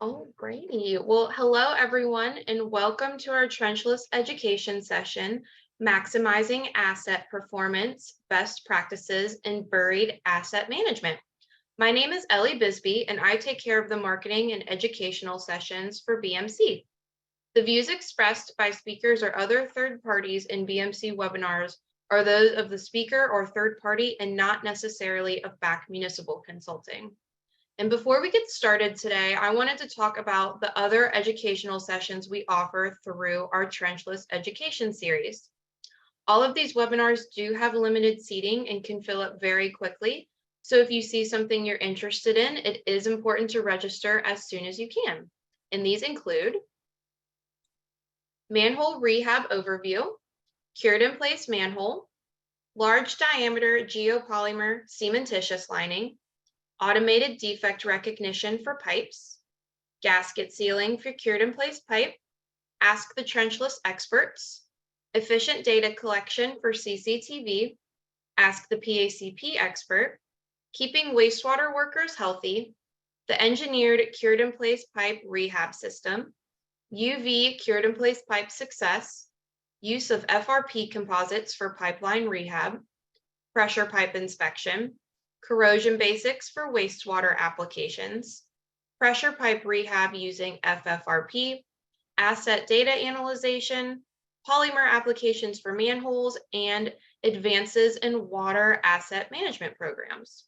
Alrighty. Well, hello everyone, and welcome to our trenchless education session, Maximizing Asset Performance, Best Practices in Buried Asset Management. My name is Ellie Bisbee, and I take care of the marketing and educational sessions for BMC. The views expressed by speakers or other third parties in BMC webinars are those of the speaker or third party and not necessarily of BAC Municipal Consulting. And before we get started today, I wanted to talk about the other educational sessions we offer through our trenchless education series. All of these webinars do have limited seating and can fill up very quickly. So if you see something you're interested in, it is important to register as soon as you can. And these include manhole rehab overview, cured in place manhole, large diameter geopolymer cementitious lining, automated defect recognition for pipes, gasket sealing for cured in place pipe, ask the trenchless experts, efficient data collection for CCTV, ask the PACP expert, keeping wastewater workers healthy, the engineered cured in place pipe rehab system, UV cured in place pipe success, use of FRP composites for pipeline rehab, pressure pipe inspection, corrosion basics for wastewater applications, pressure pipe rehab using FFRP, asset data analyzation, polymer applications for manholes, and advances in water asset management programs.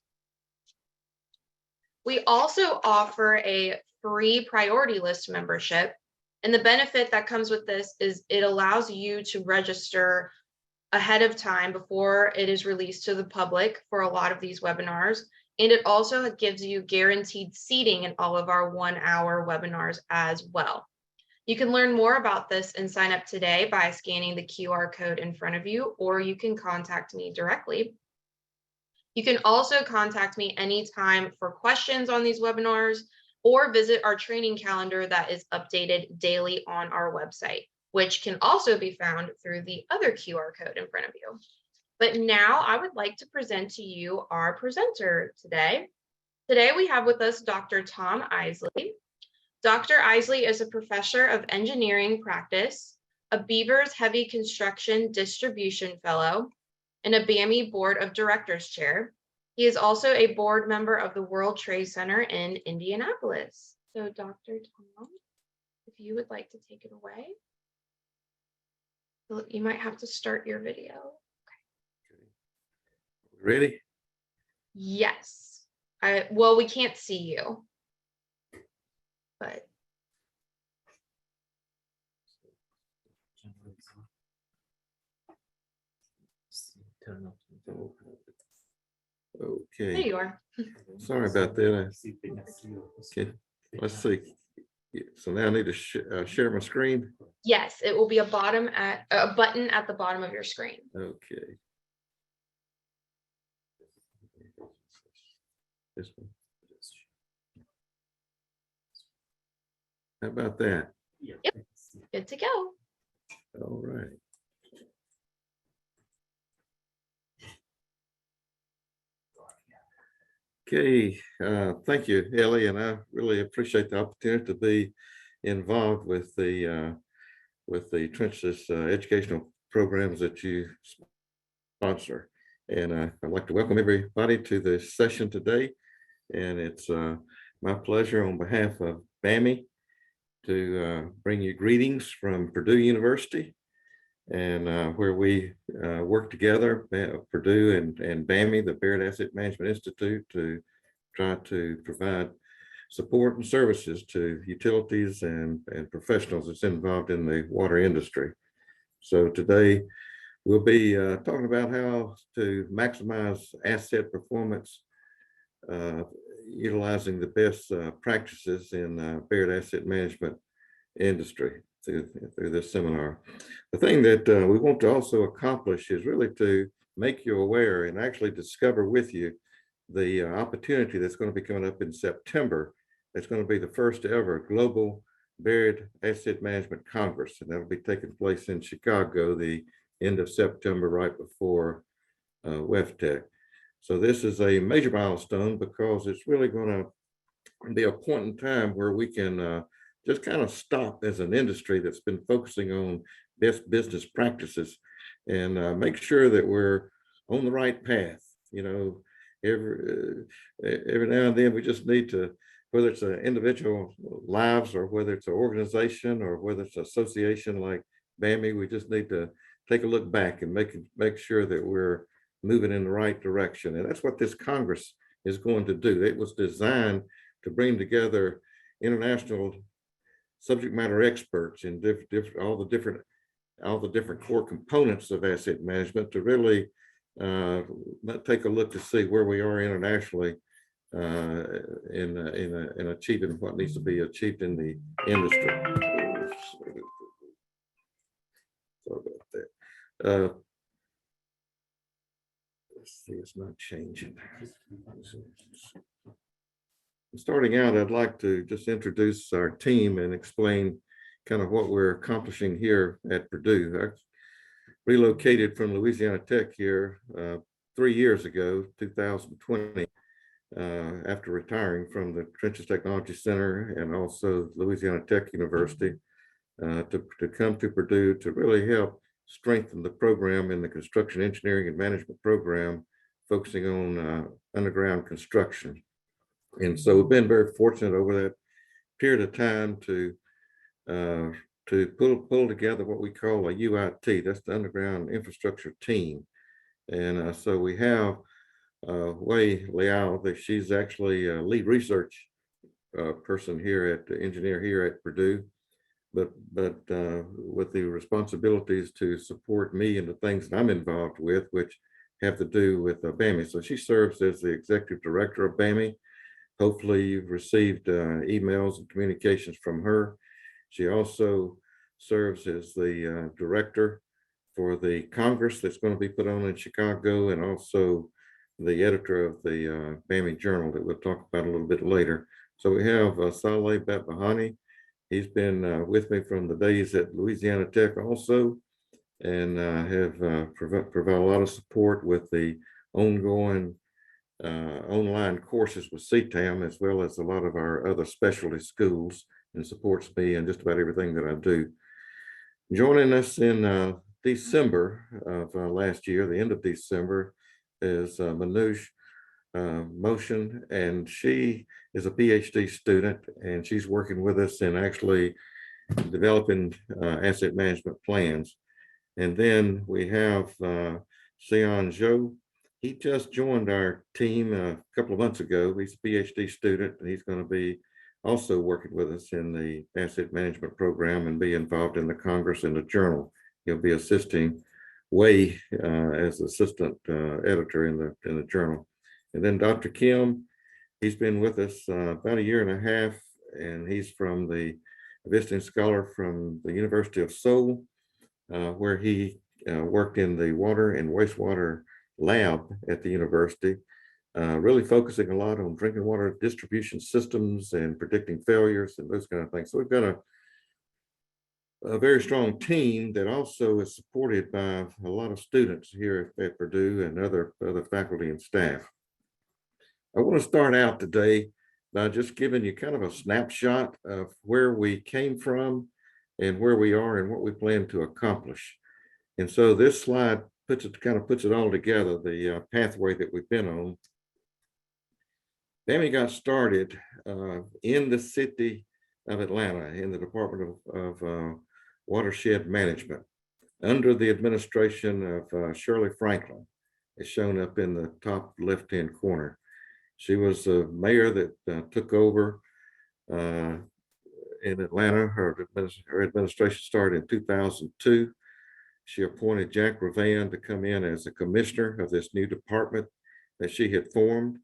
We also offer a free priority list membership, and the benefit that comes with this is it allows you to register ahead of time before it is released to the public for a lot of these webinars. And it also gives you guaranteed seating in all of our 1-hour webinars as well. You can learn more about this and sign up today by scanning the QR code in front of you, or you can contact me directly. You can also contact me anytime for questions on these webinars or visit our training calendar that is updated daily on our website, which can also be found through the other QR code in front of you. But now I would like to present to you our presenter today. Today we have with us Dr. Tom Isley. Dr. Isley is a professor of engineering practice, a Beavers Heavy Construction Distribution Fellow, and a Bami Board of Directors Chair. He is also a board member of the World Trade Center in Indianapolis. So Dr. Tom, if you would like to take it away. You might have to start your video. Okay. Ready? Yes. Well, we can't see you, but. Okay. There you are. Sorry about that. Okay. Let's see. So now I need to share my screen. Yes, it will be a button at the bottom of your screen. Okay. This one. How about that? Yep. Good to go. All right. Okay, thank you, Ellie, and I really appreciate the opportunity to be involved with the trenchless educational programs that you sponsor. And I'd like to welcome everybody to this session today. And it's my pleasure on behalf of Bami to bring you greetings from Purdue University, and where we work together, Purdue and Bami, the Buried Asset Management Institute, to try to provide support and services to utilities and professionals that's involved in the water industry. So today we'll be talking about how to maximize asset performance, utilizing the best practices in buried asset management industry through this seminar. The thing that we want to also accomplish is really to make you aware and actually discover with you the opportunity that's going to be coming up in September. It's going to be the first ever Global Buried Asset Management Congress, and that'll be taking place in Chicago the end of September, right before WEFTEC. So this is a major milestone because it's really going to be a point in time where we can just kind of stop as an industry that's been focusing on best business practices and make sure that we're on the right path. You know, every now and then we just need to, whether it's an individual lives or whether it's an organization or whether it's an association like Bami, we just need to take a look back and make sure that we're moving in the right direction. And that's what this Congress is going to do. It was designed to bring together international subject matter experts in all the different core components of asset management to really take a look to see where we are internationally in achieving what needs to be achieved in the industry. Sorry about that. Let's see, it's not changing. Starting out, I'd like to just introduce our team and explain kind of what we're accomplishing here at Purdue. I relocated from Louisiana Tech here 3 years ago, 2020, after retiring from the Trenches Technology Center and also Louisiana Tech University to come to Purdue to really help strengthen the program in the construction engineering and management program, focusing on underground construction. And so we've been very fortunate over that period of time to pull together what we call a UIT. That's the Underground Infrastructure Team. And so we have Wei Liao, that she's actually a lead research person here at the engineer here at Purdue, but with the responsibilities to support me and the things that I'm involved with, which have to do with Bami. So she serves as the executive director of Bami. Hopefully you've received emails and communications from her. She also serves as the director for the Congress that's going to be put on in Chicago, and also the editor of the Bami Journal that we'll talk about a little bit later. So we have Saleh Bahani. He's been with me from the days at Louisiana Tech also, and have provided a lot of support with the ongoing online courses with CTAM, as well as a lot of our other specialty schools, and supports me in just about everything that I do. Joining us in December of last year, the end of December, is Manoush Motion, and she is a PhD student, and she's working with us in actually developing asset management plans. And then we have Xian Zhou. He just joined our team a couple of months ago. He's a PhD student, and he's going to be also working with us in the asset management program and be involved in the Congress and the Journal. He'll be assisting Wei as assistant editor in the Journal. And then Dr. Kim, he's been with us about a year and a half, and he's from a visiting scholar from the University of Seoul, where he worked in the water and wastewater lab at the university, really focusing a lot on drinking water distribution systems and predicting failures and those kind of things. So we've got a very strong team that also is supported by a lot of students here at Purdue and other faculty and staff. I want to start out today by just giving you kind of a snapshot of where we came from and where we are and what we plan to accomplish. And so this slide puts it all together, the pathway that we've been on. Bami got started in the city of Atlanta in the Department of Watershed Management under the administration of Shirley Franklin. It's shown up in the top left-hand corner. She was the mayor that took over in Atlanta. Her administration started in 2002. She appointed Jack Ravan to come in as a commissioner of this new department that she had formed.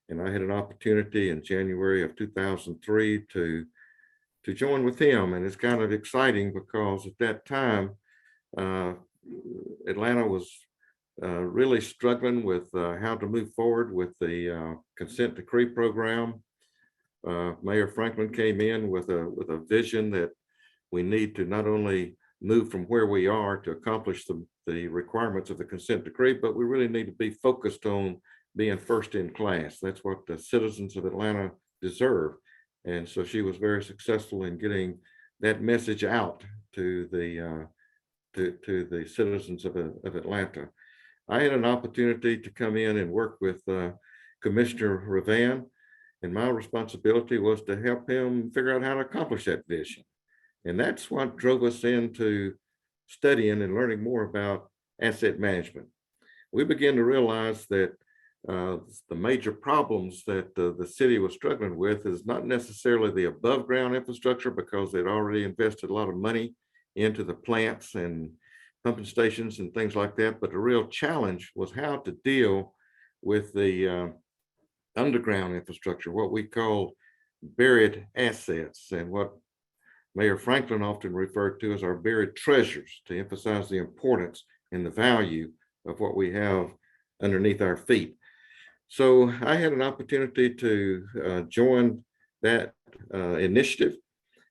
And I had an opportunity in January of 2003 to join with him. And it's kind of exciting because at that time, Atlanta was really struggling with how to move forward with the consent decree program. Mayor Franklin came in with a vision that we need to not only move from where we are to accomplish the requirements of the consent decree, but we really need to be focused on being first in class. That's what the citizens of Atlanta deserve. And so she was very successful in getting that message out to the citizens of Atlanta. I had an opportunity to come in and work with Commissioner Ravan, and my responsibility was to help him figure out how to accomplish that vision. And that's what drove us into studying and learning more about asset management. We began to realize that the major problems that the city was struggling with is not necessarily the above ground infrastructure, because they'd already invested a lot of money into the plants and pumping stations and things like that. But the real challenge was how to deal with the underground infrastructure, what we call buried assets, and what Mayor Franklin often referred to as our buried treasures, to emphasize the importance and the value of what we have underneath our feet. So I had an opportunity to join that initiative.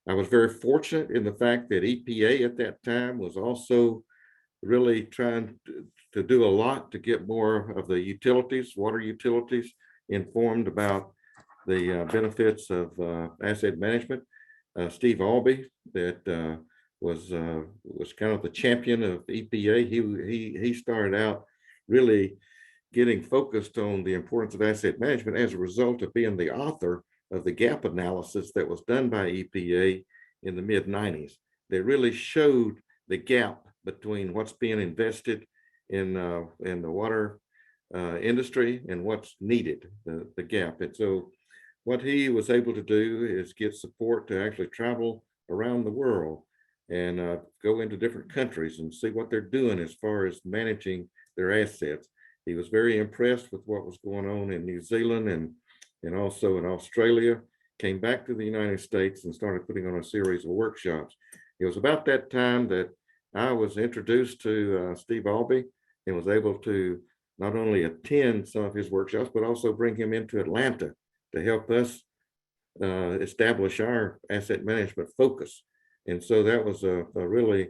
I was very fortunate in the fact that EPA at that time was also really trying to do a lot to get more of the utilities, water utilities, informed about the benefits of asset management. Steve Albee, that was kind of the champion of EPA. He started out really getting focused on the importance of asset management as a result of being the author of the gap analysis that was done by EPA in the mid-90s. They really showed the gap between what's being invested in the water industry and what's needed, the gap. And so what he was able to do is get support to actually travel around the world and go into different countries and see what they're doing as far as managing their assets. He was very impressed with what was going on in New Zealand and also in Australia, came back to the United States and started putting on a series of workshops. It was about that time that I was introduced to Steve Albee and was able to not only attend some of his workshops, but also bring him into Atlanta to help us establish our asset management focus. And so that was a really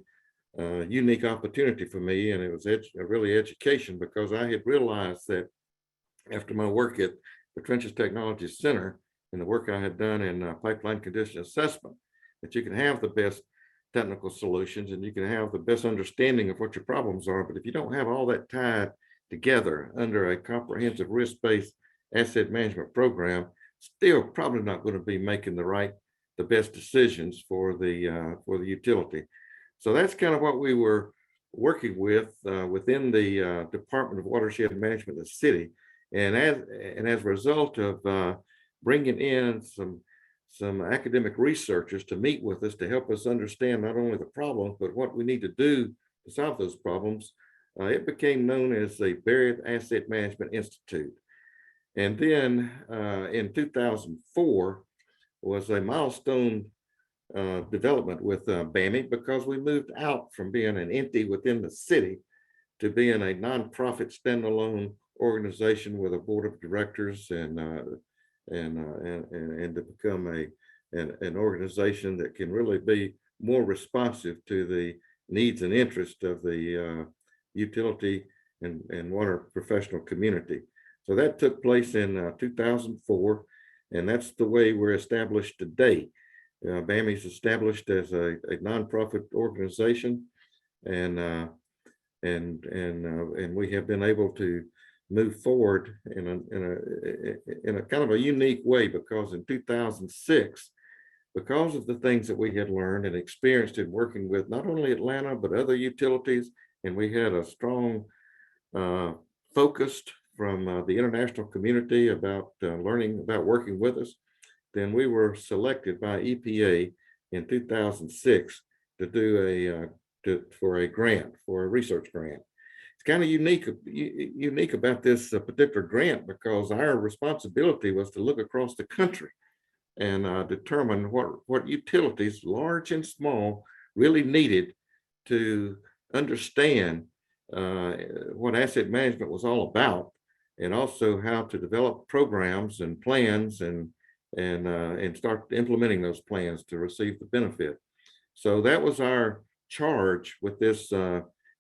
unique opportunity for me. And it was a really education, because I had realized that after my work at the Trenches Technology Center and the work I had done in pipeline condition assessment, that you can have the best technical solutions and you can have the best understanding of what your problems are. But if you don't have all that tied together under a comprehensive risk-based asset management program, still probably not going to be making the best decisions for the utility. So that's kind of what we were working with within the Department of Watershed Management of the city. And as a result of bringing in some academic researchers to meet with us to help us understand not only the problems, but what we need to do to solve those problems, it became known as the Buried Asset Management Institute. And then in 2004 was a milestone development with Bami, because we moved out from being an entity within the city to being a nonprofit standalone organization with a board of directors and to become an organization that can really be more responsive to the needs and interests of the utility and water professional community. So that took place in 2004, and that's the way we're established today. Bami is established as a nonprofit organization, and we have been able to move forward in a kind of a unique way, because in 2006, because of the things that we had learned and experienced in working with not only Atlanta but other utilities, and we had a strong focused from the international community about learning about working with us, then we were selected by EPA in 2006 to do for a research grant. It's kind of unique about this particular grant, because our responsibility was to look across the country and determine what utilities, large and small, really needed to understand what asset management was all about, and also how to develop programs and plans and start implementing those plans to receive the benefit. So that was our charge with this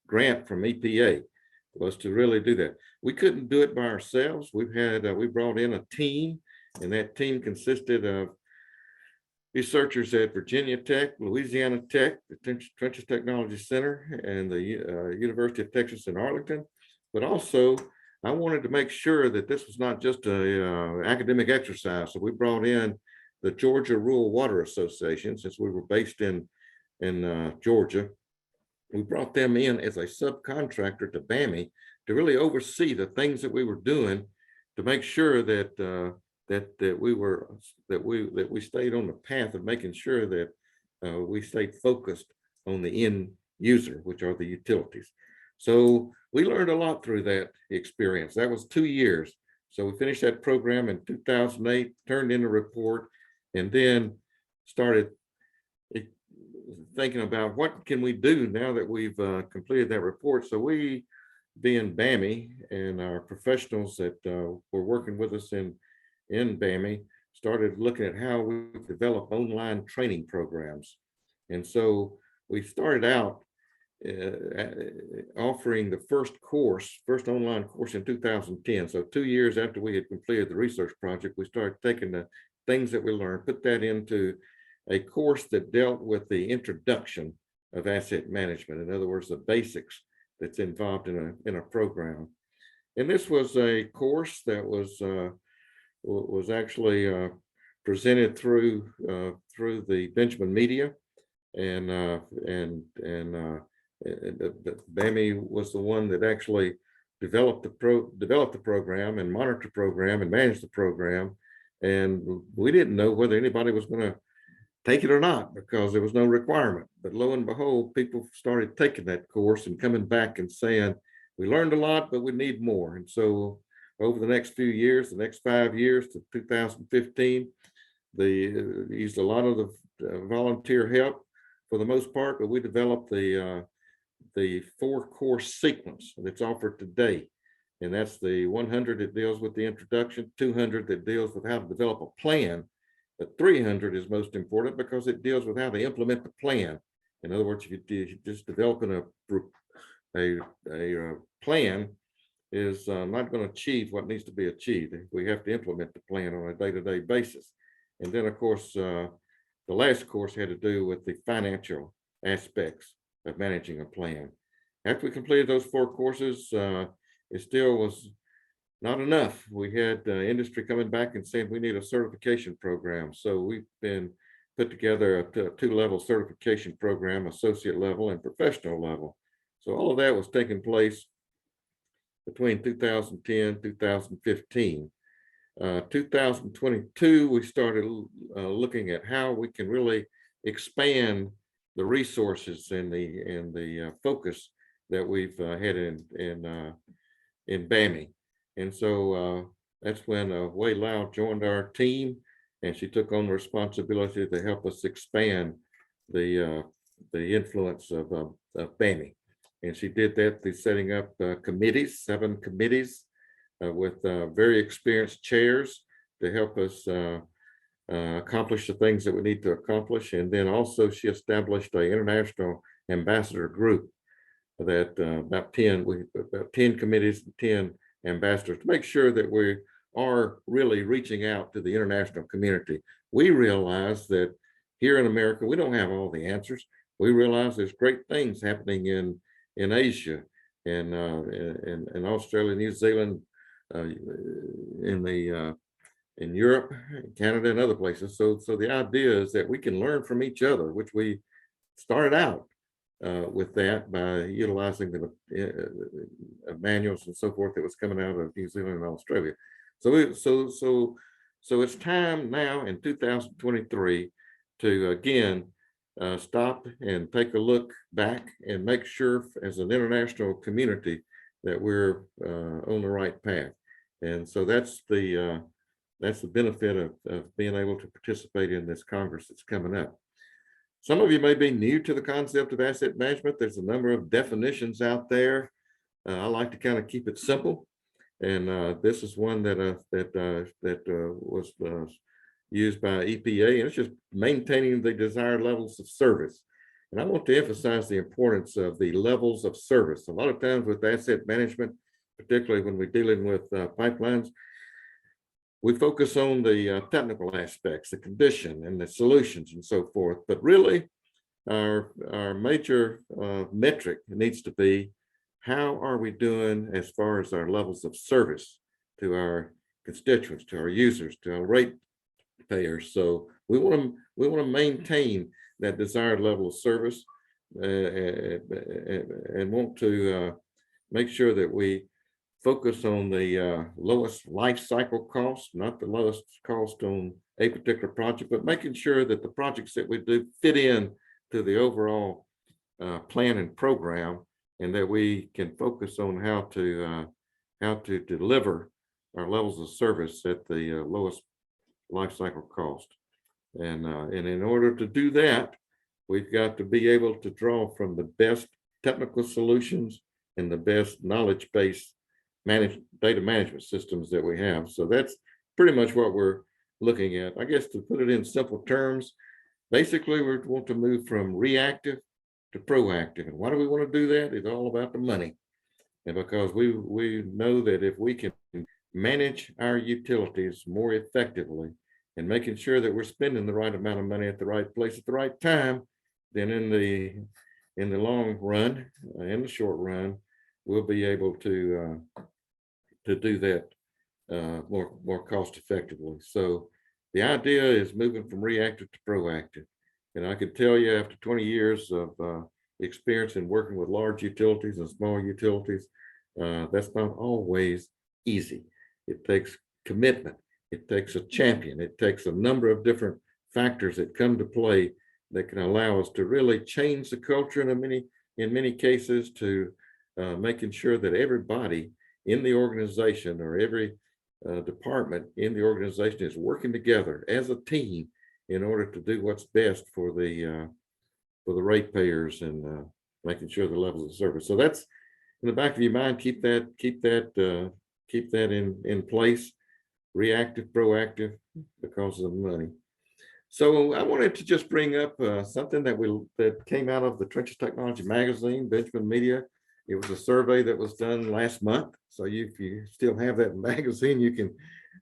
grant from EPA, was to really do that. We couldn't do it by ourselves. We brought in a team, And that team consisted of researchers at Virginia Tech, Louisiana Tech, the Trenches Technology Center, and the University of Texas in Arlington. But also, I wanted to make sure that this was not just a academic exercise. So we brought in the Georgia Rural Water Association, since we were based in Georgia. We brought them in as a subcontractor to Bami to really oversee the things that we were doing to make sure that we stayed on the path of making sure that we stayed focused on the end user, which are the utilities. So we learned a lot through that experience. That was 2 years. So we finished that program in 2008, turned in a report, and then started thinking about what can we do now that we've completed that report. So we, being Bami, and our professionals that were working with us in Bami, started looking at how we develop online training programs. And so we started out offering the first online course in 2010. So 2 years after we had completed the research project, we started taking the things that we learned, put that into a course that dealt with the introduction of asset management. In other words, the basics that's involved in a program. And this was a course that was actually presented through the Benjamin Media, and Bami was the one that actually developed the program and monitored the program and managed the program. And we didn't know whether anybody was going to take it or not, because there was no requirement. But lo and behold, people started taking that course and coming back and saying, we learned a lot, but we need more. And so over the next few years, the next 5 years to 2015, they used a lot of the volunteer help for the most part, but we developed the 4-course sequence that's offered today. And that's the 100 that deals with the introduction, 200 that deals with how to develop a plan. But 300 is most important because it deals with how to implement the plan. In other words, if you're just developing a plan is not going to achieve what needs to be achieved. We have to implement the plan on a day-to-day basis. And then, of course, the last course had to do with the financial aspects of managing a plan. After we completed those 4 courses, it still was not enough. We had industry coming back and saying we need a certification program. So we've been put together a 2-level certification program, associate level and professional level. So all of that was taking place between 2010, 2015. 2022, we started looking at how we can really expand the resources and the focus that we've had in Bami. And so that's when Wei Lau joined our team, and she took on the responsibility to help us expand the influence of Bami. And she did that through setting up committees, 7 committees with very experienced chairs to help us accomplish the things that we need to accomplish. And then also she established an international ambassador group that about 10 committees, 10 ambassadors, to make sure that we are really reaching out to the international community. We realize that here in America, we don't have all the answers. We realize there's great things happening in Asia and in Australia, New Zealand, in Europe, Canada, and other places. So the idea is that we can learn from each other, which we started out with that by utilizing the manuals and so forth that was coming out of New Zealand and Australia. So it's time now in 2023 to again stop and take a look back and make sure as an international community that we're on the right path. And so that's the benefit of being able to participate in this Congress that's coming up. Some of you may be new to the concept of asset management. There's a number of definitions out there. I like to kind of keep it simple. And this is one that was used by EPA, and it's just maintaining the desired levels of service. And I want to emphasize the importance of the levels of service. A lot of times with asset management, particularly when we're dealing with pipelines, we focus on the technical aspects, the condition and the solutions and so forth. But really, our major metric needs to be, how are we doing as far as our levels of service to our constituents, to our users, to our ratepayers? So we want to maintain that desired level of service, and want to make sure that we focus on the lowest life cycle cost, not the lowest cost on a particular project, but making sure that the projects that we do fit in to the overall plan and program, and that we can focus on how to deliver our levels of service at the lowest life cycle cost. And in order to do that, we've got to be able to draw from the best technical solutions and the best knowledge-based data management systems that we have. So that's pretty much what we're looking at. I guess to put it in simple terms, basically we want to move from reactive to proactive. And why do we want to do that? It's all about the money. And because we know that if we can manage our utilities more effectively and making sure that we're spending the right amount of money at the right place at the right time, then in the long run, in the short run, we'll be able to do that more cost effectively. So the idea is moving from reactive to proactive. And I can tell you, after 20 years of experience in working with large utilities and small utilities, that's not always easy. It takes commitment. It takes a champion. It takes a number of different factors that come to play that can allow us to really change the culture, and in many cases to making sure that everybody in the organization, or every department in the organization, is working together as a team in order to do what's best for the ratepayers, and making sure the levels of service. So that's in the back of your mind. Keep that in place. Reactive, proactive, because of the money. So I wanted to just bring up something that came out of the Trenches Technology magazine, Benjamin Media. It was a survey that was done last month. So if you still have that magazine, you can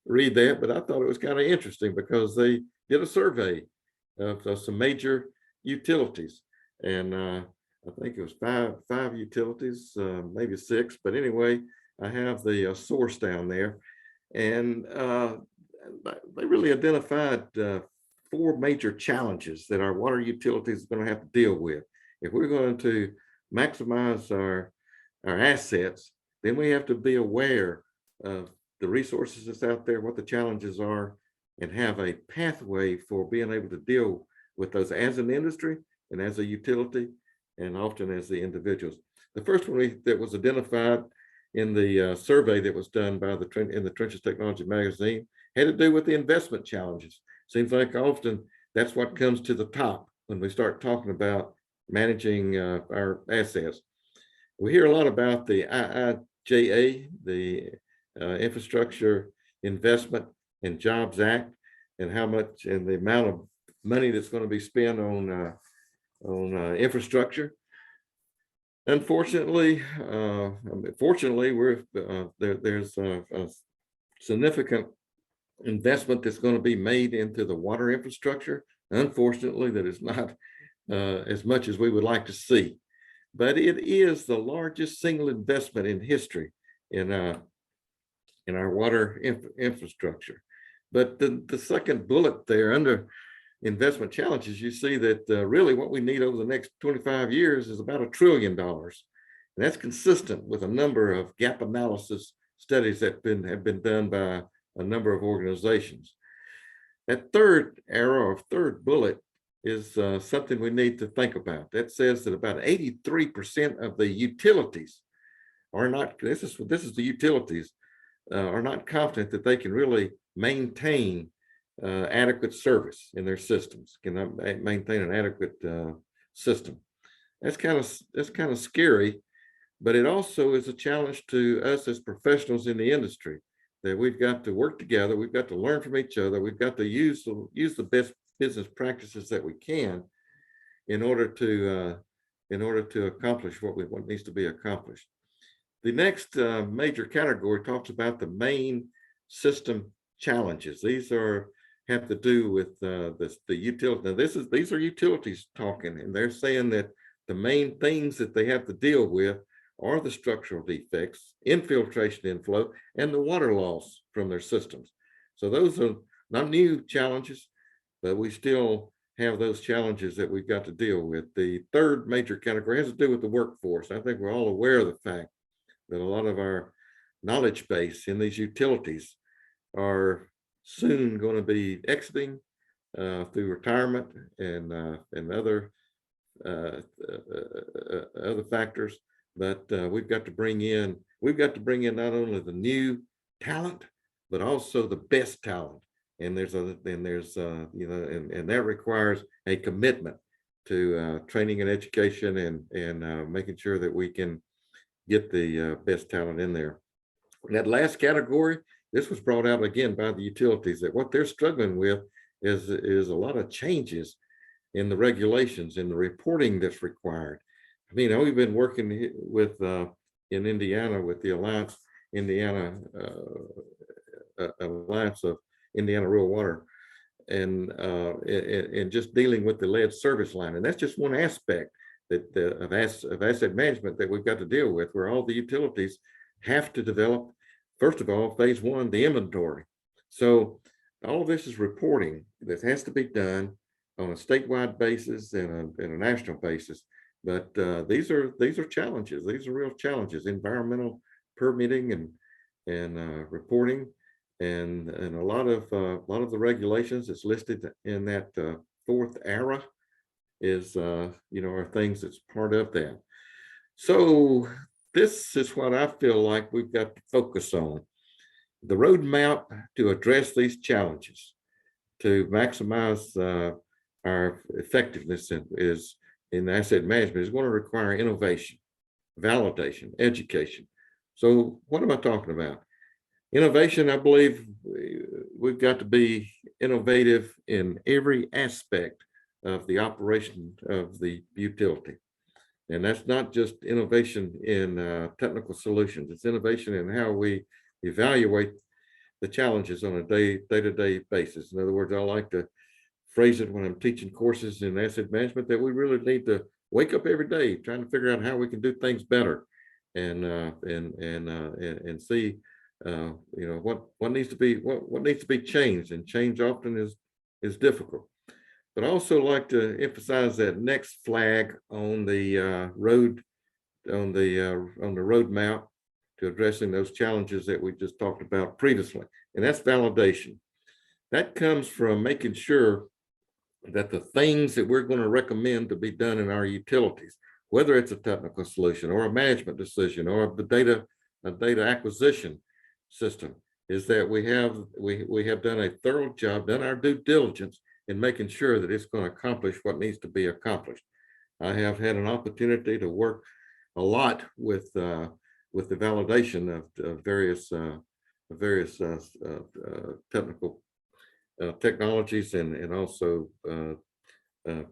read that. But I thought it was kind of interesting because they did a survey of some major utilities, and I think it was five utilities, maybe six. But anyway, I have the source down there, and they really identified 4 major challenges that our water utilities are going to have to deal with. If we're going to maximize our assets, then we have to be aware of the resources that's out there, what the challenges are, and have a pathway for being able to deal with those as an industry and as a utility, and often as the individuals. The first one that was identified in the survey that was done by in the Trenches Technology magazine had to do with the investment challenges. Seems like often that's what comes to the top when we start talking about managing our assets. We hear a lot about the IIJA, the Infrastructure Investment and Jobs Act, and how much and the amount of money that's going to be spent on infrastructure. Unfortunately, fortunately, there's a significant investment that's going to be made into the water infrastructure. Unfortunately, that is not as much as we would like to see, but it is the largest single investment in history in our water infrastructure. But the second bullet there under investment challenges, you see that really what we need over the next 25 years is about $1 trillion. And that's consistent with a number of gap analysis studies that have been done by a number of organizations. That third arrow or third bullet is something we need to think about. That says that about 83% of the utilities are not, this is the utilities, are not confident that they can really maintain adequate service in their systems, cannot maintain an adequate system. That's kind of scary, but it also is a challenge to us as professionals in the industry, that we've got to work together, we've got to learn from each other, we've got to use the best business practices that we can in order to accomplish what needs to be accomplished. The next major category talks about the main system challenges. These have to do with the utility. Now, these are utilities talking, and they're saying that the main things that they have to deal with are the structural defects, infiltration, inflow, and the water loss from their systems. So those are not new challenges, but we still have those challenges that we've got to deal with. The third major category has to do with the workforce. I think we're all aware of the fact that a lot of our knowledge base in these utilities are soon going to be exiting through retirement and other factors. But we've got to bring in not only the new talent, but also the best talent. And there's you know, and that requires a commitment to training and education and making sure that we can get the best talent in there. And that last category, this was brought out again by the utilities, that what they're struggling with is a lot of changes in the regulations and the reporting that's required. I mean, we've been working with in Indiana with the Alliance of Indiana Rural Water, and just dealing with the lead service line, and that's just one aspect of asset management that we've got to deal with, where all the utilities have to develop, first of all, phase one, the inventory. So all of this is reporting that has to be done on a statewide basis and a national basis. But these are challenges. These are real challenges: environmental permitting and reporting, and a lot of the regulations that's listed in that fourth era is you know, are things that's part of that. So this is what I feel like we've got to focus on: the roadmap to address these challenges, to maximize our effectiveness in asset management is going to require innovation, validation, education. So what am I talking about? Innovation, I believe we've got to be innovative in every aspect of the operation of the utility. And that's not just innovation in technical solutions, it's innovation in how we evaluate the challenges on a day-to-day basis. In other words, I like to phrase it when I'm teaching courses in asset management that we really need to wake up every day trying to figure out how we can do things better, and see you know, what needs to be changed, and change often is difficult. But I also like to emphasize that next flag on the roadmap to addressing those challenges that we just talked about previously, and that's validation. That comes from making sure that the things that we're going to recommend to be done in our utilities, whether it's a technical solution or a management decision or a data acquisition system, is that we have done a thorough job, done our due diligence in making sure that it's going to accomplish what needs to be accomplished. I have had an opportunity to work a lot with the validation of various technical technologies and also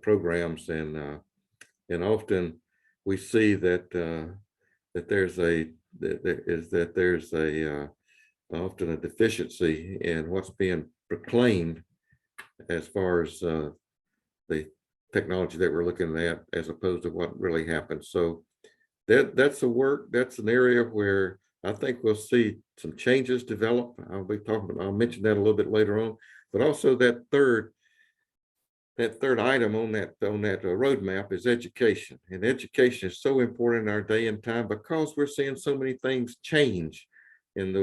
programs, and often we see that there's often a deficiency in what's being proclaimed as far as the technology that we're looking at, as opposed to what really happens. So that's an area where I think we'll see some changes develop. I'll mention that a little bit later on. But also that third item on that roadmap is education. And education is so important in our day and time, because we're seeing so many things change in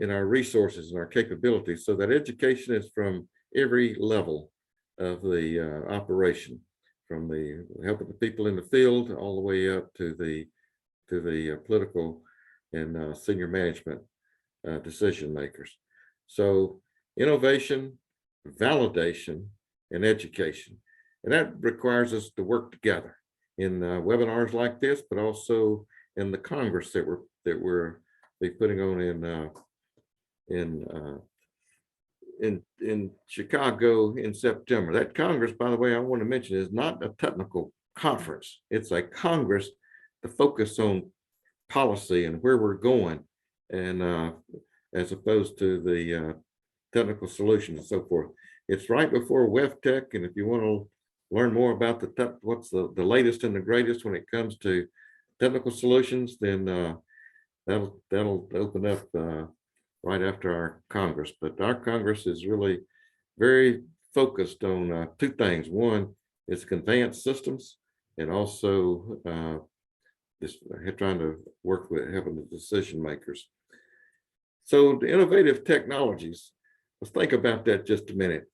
our resources and our capabilities. So that education is from every level of the operation, from the helping the people in the field all the way up to the political and senior management decision makers. So innovation, validation, and education. And that requires us to work together in webinars like this, but also in the Congress that we're putting on in Chicago in September. That Congress, by the way, I want to mention, is not a technical conference. It's a Congress to focus on policy and where we're going, and as opposed to the technical solutions and so forth. It's right before WEF and if you want to learn more about what's the latest and the greatest when it comes to technical solutions, then that'll open up right after our Congress. But our Congress is really very focused on two things. One is conveyance systems, and also this trying to work with helping the decision makers. So the innovative technologies, let's think about that just a minute.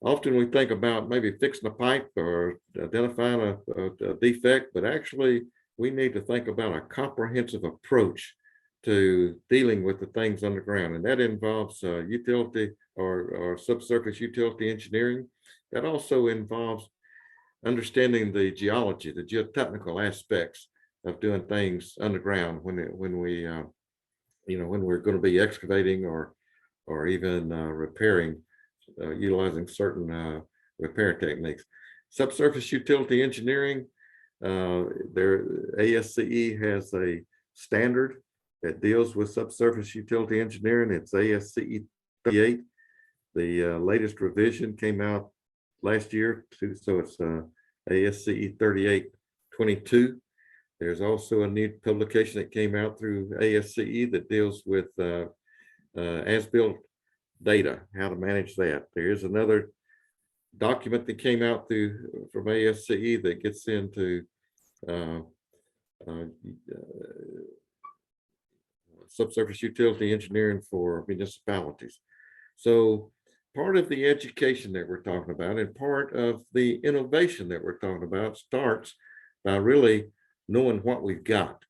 Often we think about maybe fixing a pipe or identifying a defect, but actually we need to think about a comprehensive approach to dealing with the things underground. And that involves utility or subsurface utility engineering. That also involves understanding the geology, the geotechnical aspects of doing things underground when we're going to be excavating or even repairing, utilizing certain repair techniques. Subsurface utility engineering, ASCE has a standard that deals with subsurface utility engineering. It's ASCE 38. The latest revision came out last year, so it's ASCE 3822. There's also a new publication that came out through ASCE that deals with as-built data, how to manage that. There's another document that came out from ASCE that gets into subsurface utility engineering for municipalities. So part of the education that we're talking about and part of the innovation that we're talking about starts by really knowing what we've got,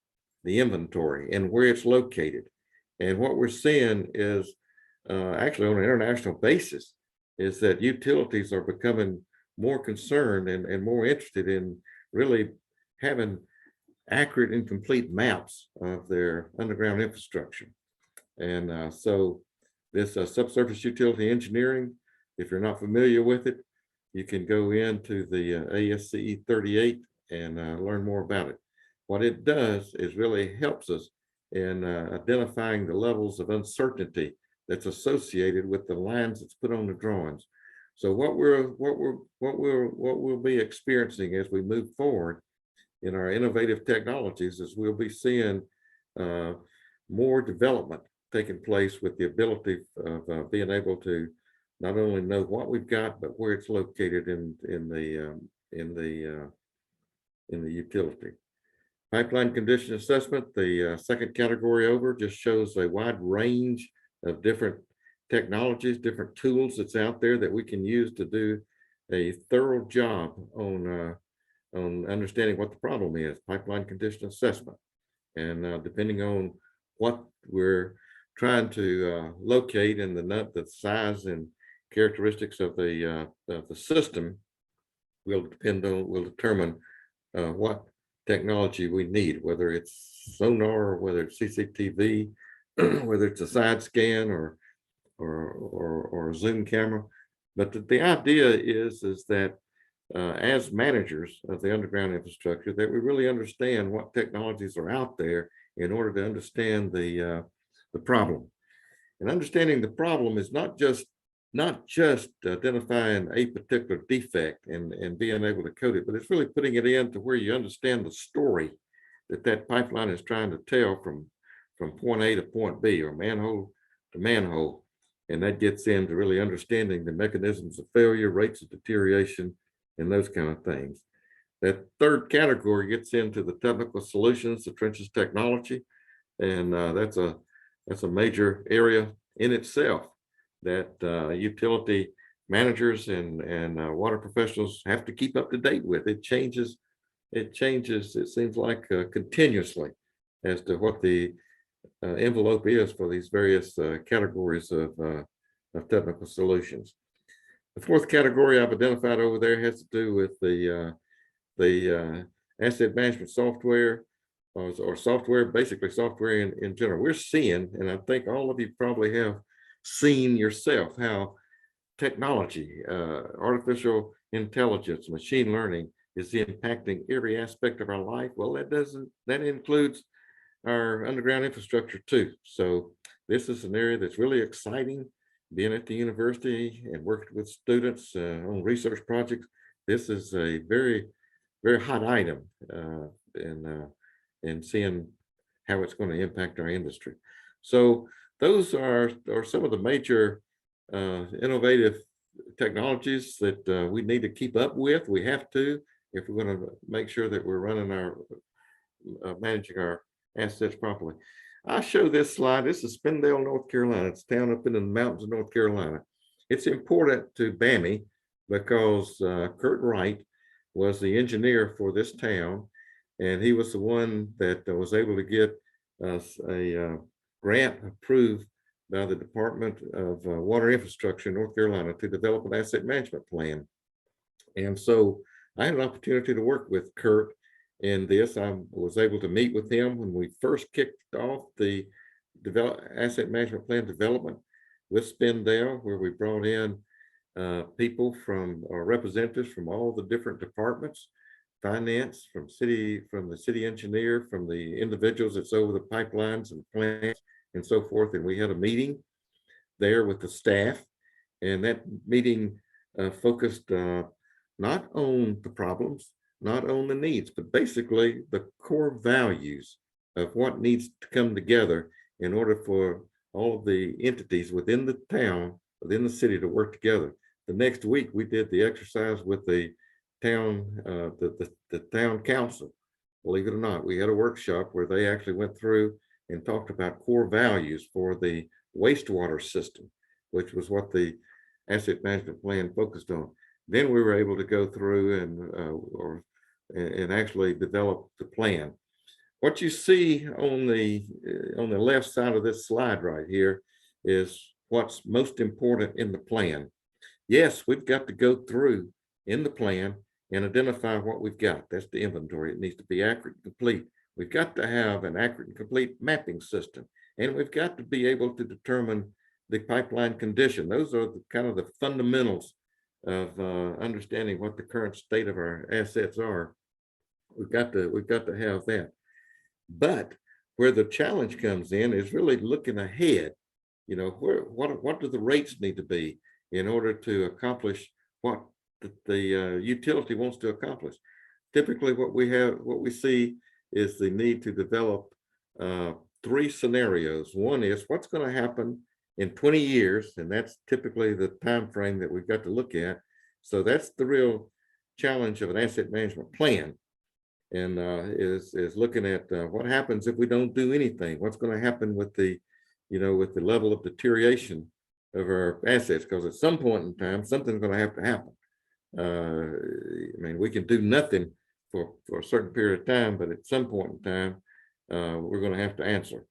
the inventory and where it's located. And what we're seeing is actually on an international basis is that utilities are becoming more concerned and more interested in really having accurate and complete maps of their underground infrastructure. And so this subsurface utility engineering, if you're not familiar with it, you can go into the ASCE 38 and learn more about it. What it does is really helps us in identifying the levels of uncertainty that's associated with the lines that's put on the drawings. So what we'll be experiencing as we move forward in our innovative technologies is we'll be seeing more development taking place with the ability of being able to not only know what we've got, but where it's located in the utility. Pipeline condition assessment, the second category over, just shows a wide range of different technologies, different tools that's out there that we can use to do a thorough job on understanding what the problem is, pipeline condition assessment. And depending on what we're trying to locate and the size and characteristics of the system will determine what technology we need, whether it's sonar, or whether it's CCTV, whether it's a side scan or a zoom camera. But the idea is that as managers of the underground infrastructure, that we really understand what technologies are out there in order to understand the problem. And understanding the problem is not just identifying a particular defect and being able to code it, but it's really putting it into where you understand the story that pipeline is trying to tell from point A to point B, or manhole to manhole. And that gets into really understanding the mechanisms of failure, rates of deterioration, and those kind of things. That third category gets into the technical solutions, the trenches technology, and that's a major area in itself that utility managers and water professionals have to keep up to date with. It changes, it seems like continuously as to what the envelope is for these various categories of technical solutions. The fourth category I've identified over there has to do with the asset management software or software, basically software in general. We're seeing, and I think all of you probably have seen yourself, how technology, artificial intelligence, machine learning is impacting every aspect of our life. Well, that includes our underground infrastructure too. So this is an area that's really exciting being at the university and working with students on research projects, this is a very, very hot item in seeing how it's going to impact our industry. So those are some of the major innovative technologies that we need to keep up with. We have to, if we're going to make sure that we're running our managing our assets properly. I show this slide. This is Spindale, North Carolina. It's a town up in the mountains of North Carolina. It's important to Bami because Kurt Wright was the engineer for this town, and he was the one that was able to get us a grant approved by the Department of Water Infrastructure in North Carolina to develop an asset management plan. And so I had an opportunity to work with Kurt in this. I was able to meet with him when we first kicked off the asset management plan development with Spindale, where we brought in people from or representatives from all the different departments, finance, from the city engineer, from the individuals that's over the pipelines and plants and so forth. And we had a meeting there with the staff, and that meeting focused not on the problems, not on the needs, but basically the core values of what needs to come together in order for all of the entities within the town, within the city, to work together. The next week, we did the exercise with the town, the town council. Believe it or not, we had a workshop where they actually went through and talked about core values for the wastewater system, which was what the asset management plan focused on. Then we were able to go through and actually develop the plan. What you see on the left side of this slide right here is what's most important in the plan. Yes, we've got to go through in the plan and identify what we've got. That's the inventory. It needs to be accurate and complete. We've got to have an accurate and complete mapping system, and we've got to be able to determine the pipeline condition. Those are kind of the fundamentals of understanding what the current state of our assets are. We've got to have that. But where the challenge comes in is really looking ahead. You know, what do the rates need to be in order to accomplish what the utility wants to accomplish? Typically, what we see is the need to develop 3 scenarios. One is what's going to happen in 20 years, and that's typically the time frame that we've got to look at. So that's the real challenge of an asset management plan, and is looking at what happens if we don't do anything. What's going to happen with the level of deterioration of our assets? Because at some point in time, something's going to have to happen. I mean, we can do nothing for a certain period of time, but at some point in time, we're going to have to answer.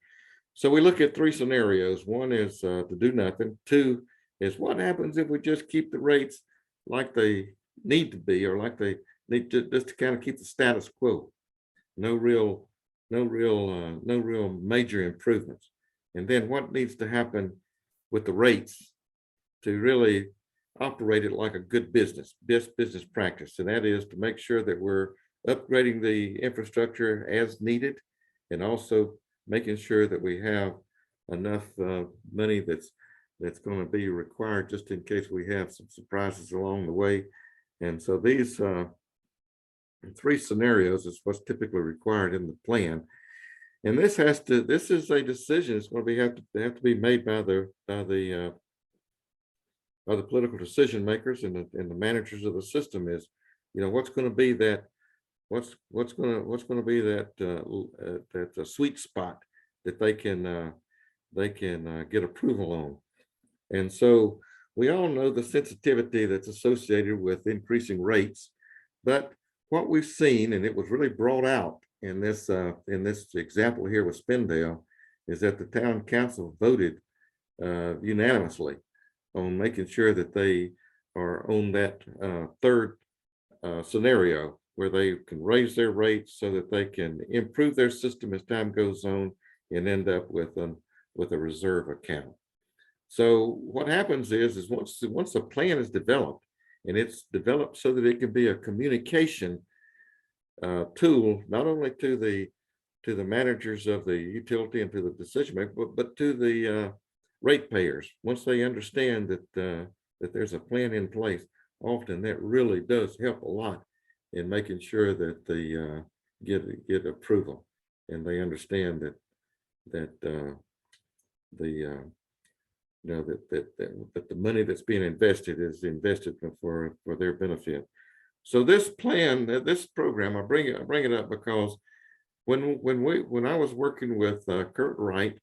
So we look at 3 scenarios. One is to do nothing. 2 is what happens if we just keep the rates like they need to be, or like they need to, just to kind of keep the status quo. No real major improvements. And then what needs to happen with the rates to really operate it like a good business practice, and that is to make sure that we're upgrading the infrastructure as needed, and also making sure that we have enough money that's going to be required just in case we have some surprises along the way. And so these 3 scenarios is what's typically required in the plan. And this is a decision. It's going to have to be made by the political decision makers and the managers of the system. Is, what's going to be that that sweet spot that they can get approval on. And so we all know the sensitivity that's associated with increasing rates, but what we've seen, and it was really brought out in this example here with Spindale, is that the town council voted unanimously on making sure that they are on that 3rd scenario, where they can raise their rates so that they can improve their system as time goes on and end up with a reserve account. So what happens is once a plan is developed, and it's developed so that it can be a communication tool, not only to the managers of the utility and to the decision maker, but to the ratepayers. Once they understand that there's a plan in place, often that really does help a lot in making sure that they get approval, and they understand that that the money that's being invested is invested for their benefit. So this plan, this program, I bring it up because when I was working with Kurt Wright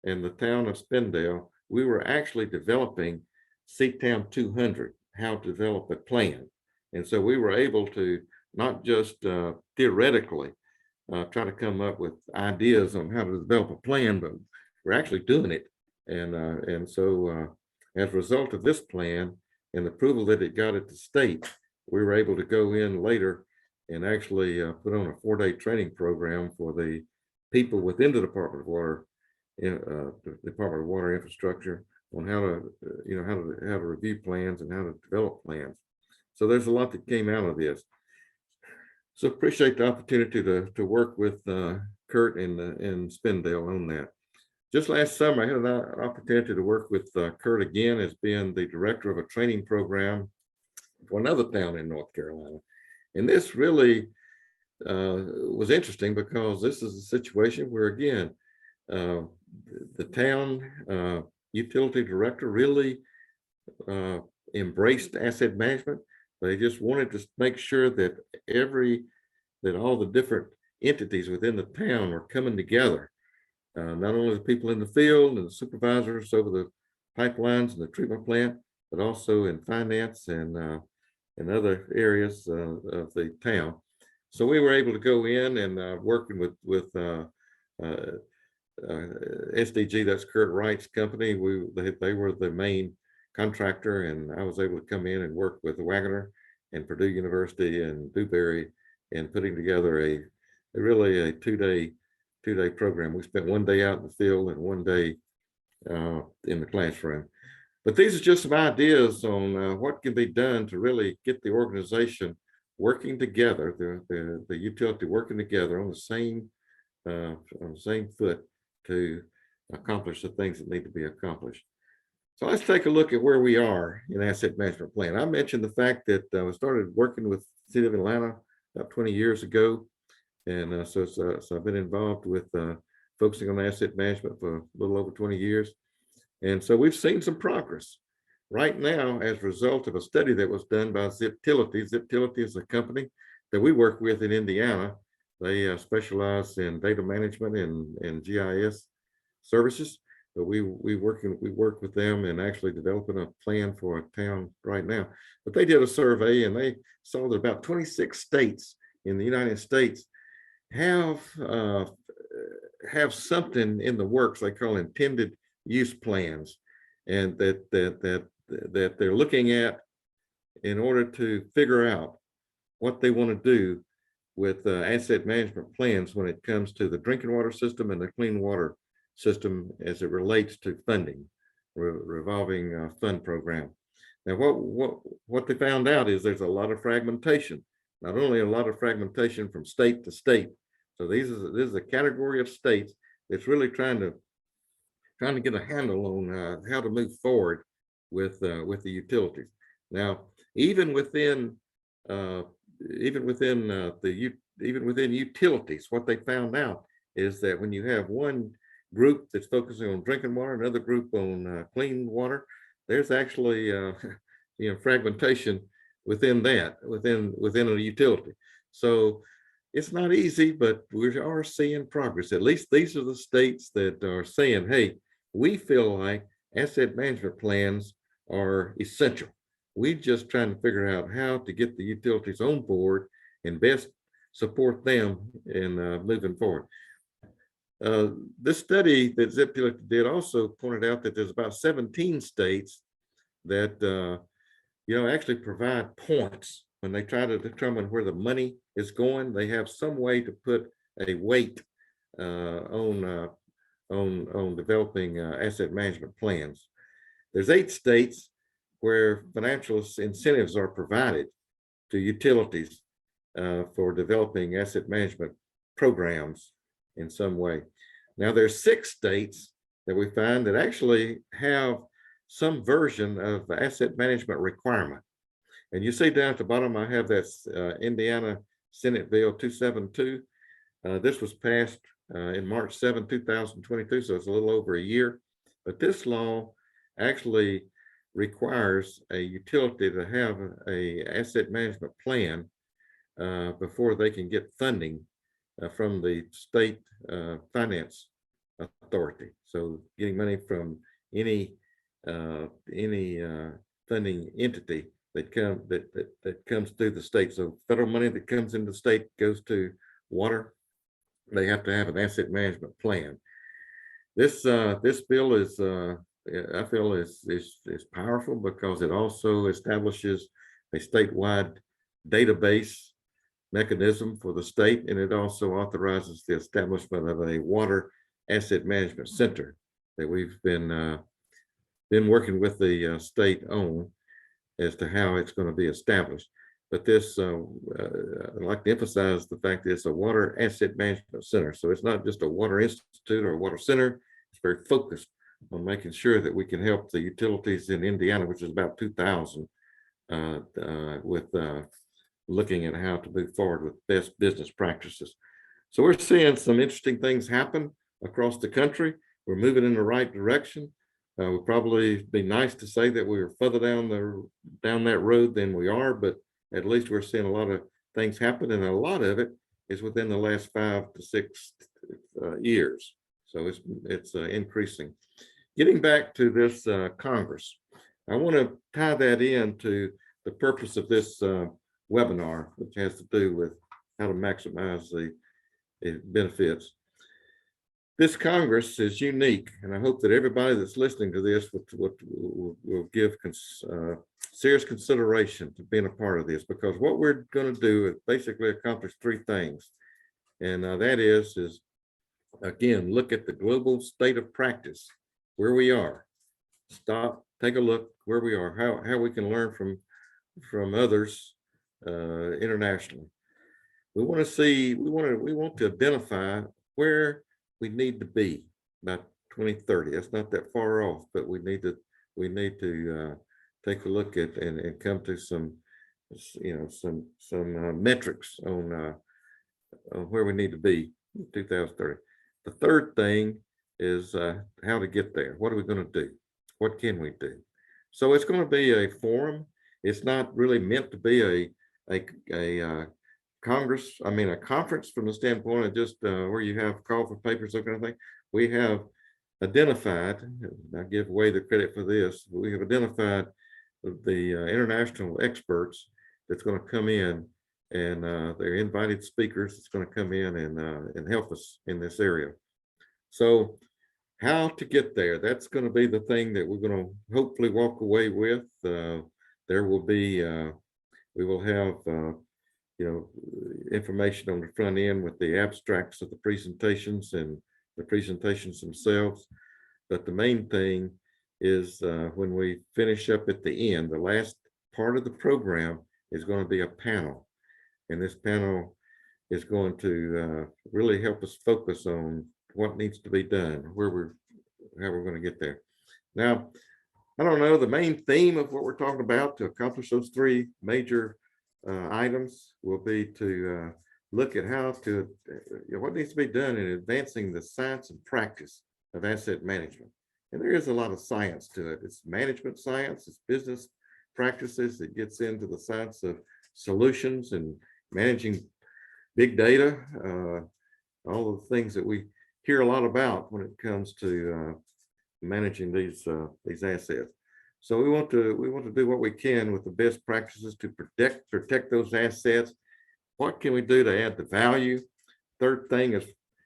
and the town of Spindale, we were actually developing C-Town 200, how to develop a plan. And so we were able to not just theoretically try to come up with ideas on how to develop a plan, but we're actually doing it. And so as a result of this plan and the approval that it got at the state, we were able to go in later and actually put on a 4-day training program for the people within the Department of Water, Department of Water Infrastructure, on how to, how to review plans and how to develop plans. So there's a lot that came out of this. So appreciate the opportunity to work with Kurt and Spindale on that. Just last summer, I had an opportunity to work with Kurt again as being the director of a training program for another town in North Carolina. And this really was interesting because this is a situation where, again, the town utility director really embraced asset management. They just wanted to make sure that all the different entities within the town were coming together. Not only the people in the field and the supervisors over the pipelines and the treatment plant, but also in finance and other areas of the town. So we were able to go in and working with SDG, that's Kurt Wright's company. They were the main contractor, and I was able to come in and work with Wagoner and Purdue University and Dewberry in putting together a really two-day program. We spent 1 day out in the field and 1 day in the classroom. But these are just some ideas on what can be done to really get the organization working together, the utility working together on the same foot to accomplish the things that need to be accomplished. So let's take a look at where we are in asset management plan. I mentioned the fact that I started working with the city of Atlanta about 20 years ago. And so I've been involved with focusing on asset management for a little over 20 years. And so we've seen some progress. Right now, as a result of a study that was done by Ziptility. Ziptility is a company that we work with in Indiana. They specialize in data management and GIS services. But we work with them and actually developing a plan for a town right now. But they did a survey and they saw that about 26 states in the United States have something in the works they call intended use plans, and that they're looking at in order to figure out what they want to do with asset management plans when it comes to the drinking water system and the clean water system as it relates to funding, revolving fund program. Now, what they found out is there's a lot of fragmentation, not only a lot of fragmentation from state to state. So this is a category of states that's really trying to get a handle on how to move forward with the utilities. Now, even within utilities, what they found out is that when you have one group that's focusing on drinking water, another group on clean water, there's actually fragmentation within a utility. So it's not easy, but we are seeing progress. At least these are the states that are saying, hey, we feel like asset management plans are essential. We're just trying to figure out how to get the utilities on board and best support them in moving forward. This study that Ziptility did also pointed out that there's about 17 states that actually provide points when they try to determine where the money is going. They have some way to put a weight on developing asset management plans. There's 8 states where financial incentives are provided to utilities for developing asset management programs in some way. Now there's 6 states that we find that actually have some version of the asset management requirement. And you see down at the bottom, I have that Indiana Senate Bill 272. This was passed in March 7, 2022, so it's a little over a year. But this law actually requires a utility to have a asset management plan before they can get funding from the state finance authority. So getting money from any funding entity that comes through the state. So federal money that comes into the state goes to water. They have to have an asset management plan. This bill is I feel is powerful because it also establishes a statewide database mechanism for the state, and it also authorizes the establishment of a water asset management center that we've been working with the state on as to how it's going to be established. But this, I'd like to emphasize the fact that it's a water asset management center. So it's not just a water institute or a water center. It's very focused on making sure that we can help the utilities in Indiana, which is about 2,000, with looking at how to move forward with best business practices. So we're seeing some interesting things happen across the country. We're moving in the right direction. Would probably be nice to say that we were further down that road than we are, but at least we're seeing a lot of things happen, and a lot of it is within the last 5 to 6 years. So it's increasing. Getting back to this Congress, I want to tie that into the purpose of this webinar, which has to do with how to maximize the benefits. This Congress is unique, and I hope that everybody that's listening to this will give serious consideration to being a part of this, because what we're going to do is basically accomplish 3 things. And that is again, look at the global state of practice, where we are. Stop, take a look where we are, how we can learn from others internationally. We want to identify where we need to be by 2030. That's not that far off, but we need to take a look at and come to some metrics on where we need to be in 2030. The third thing is how to get there. What are we going to do? What can we do? So it's going to be a forum. It's not really meant to be a Congress, a conference from the standpoint of just where you have call for papers, that kind of thing. We have identified, I give away the credit for this, we have identified the international experts that's going to come in, and they're invited speakers that's going to come in and help us in this area. So how to get there, that's going to be the thing that we're going to hopefully walk away with. There will be, we will have information on the front end with the abstracts of the presentations and the presentations themselves. But the main thing is when we finish up at the end, the last part of the program is going to be a panel. And this panel is going to really help us focus on what needs to be done, how we're going to get there. Now, I don't know, the main theme of what we're talking about to accomplish those 3 major items will be to look at how to, what needs to be done in advancing the science and practice of asset management. And there is a lot of science to it. It's management science, it's business practices. It gets into the science of solutions and managing big data, all of the things that we hear a lot about when it comes to managing these assets. So we want to do what we can with the best practices to protect those assets. What can we do to add the value? Third thing is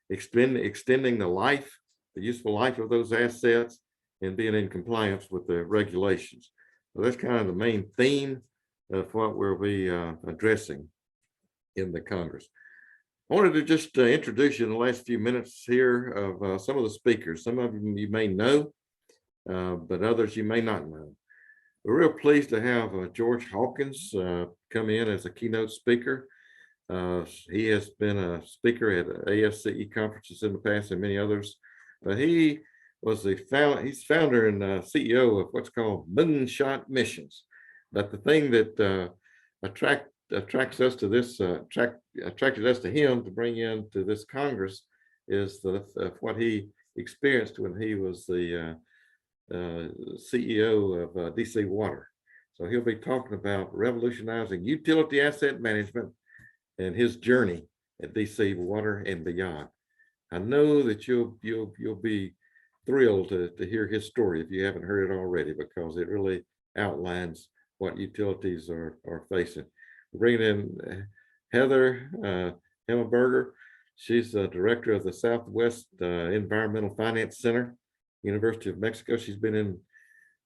extending the useful life of those assets, and being in compliance with the regulations. So that's kind of the main theme of what we'll be addressing in the Congress. I wanted to just introduce you in the last few minutes here of some of the speakers. Some of them you may know, but others you may not know. We're real pleased to have George Hawkins come in as a keynote speaker. He has been a speaker at ASCE conferences in the past and many others, but he he's founder and CEO of what's called Moonshot Missions. But the thing that attracts us to this, attracted us to him to bring into this Congress is what he experienced when he was the CEO of DC Water. So he'll be talking about revolutionizing utility asset management and his journey at DC Water and beyond. I know that you'll be thrilled to hear his story if you haven't heard it already, because it really outlines what utilities are facing. We're bringing in Heather Hemmelberger. She's the director of the Southwest Environmental Finance Center, University of Mexico. She's been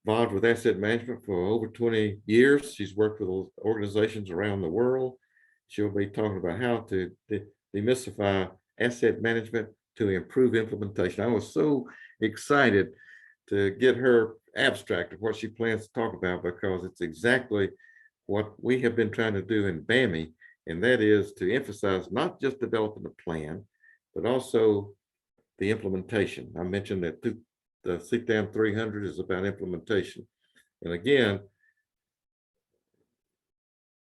involved with asset management for over 20 years. She's worked with organizations around the world. She'll be talking about how to demystify asset management to improve implementation. I was so excited to get her abstract of what she plans to talk about, because it's exactly what we have been trying to do in Bami, and that is to emphasize not just developing a plan, but also the implementation. I mentioned that the CTAM 300 is about implementation. And again,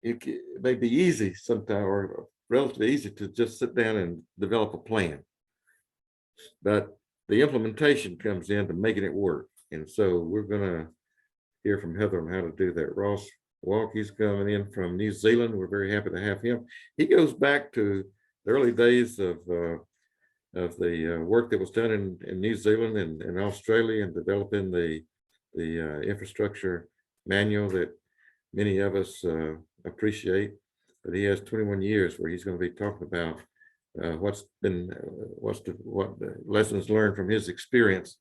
it may be easy sometimes, or relatively easy, to just sit down and develop a plan. But the implementation comes into making it work. And so we're going to hear from Heather on how to do that. Ross Walke's coming in from New Zealand. We're very happy to have him. He goes back to the early days of the work that was done in New Zealand and Australia, and developing the infrastructure manual that many of us appreciate. But he has 21 years where he's going to be talking about what lessons learned from his experience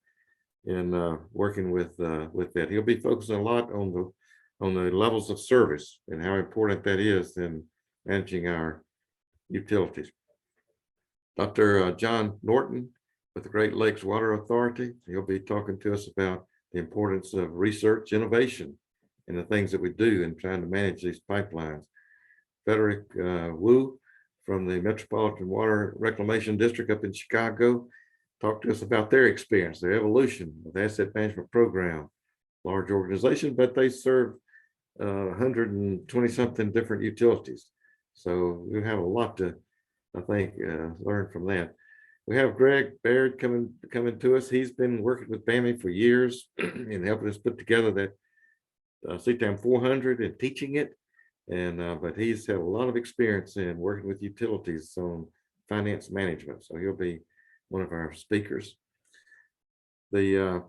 in working with that. He'll be focusing a lot on the levels of service and how important that is in managing our utilities. Dr. John Norton with the Great Lakes Water Authority. He'll be talking to us about the importance of research, innovation, and the things that we do in trying to manage these pipelines. Frederick Wu from the Metropolitan Water Reclamation District up in Chicago talked to us about their experience, their evolution of the asset management program. Large organization, but they serve 120 something different utilities. So we have a lot to, I think, learn from that. We have Greg Baird coming to us. He's been working with Bami for years and helping us put together that CTAM 400 and teaching it. And but he's had a lot of experience in working with utilities on finance management. So he'll be one of our speakers. The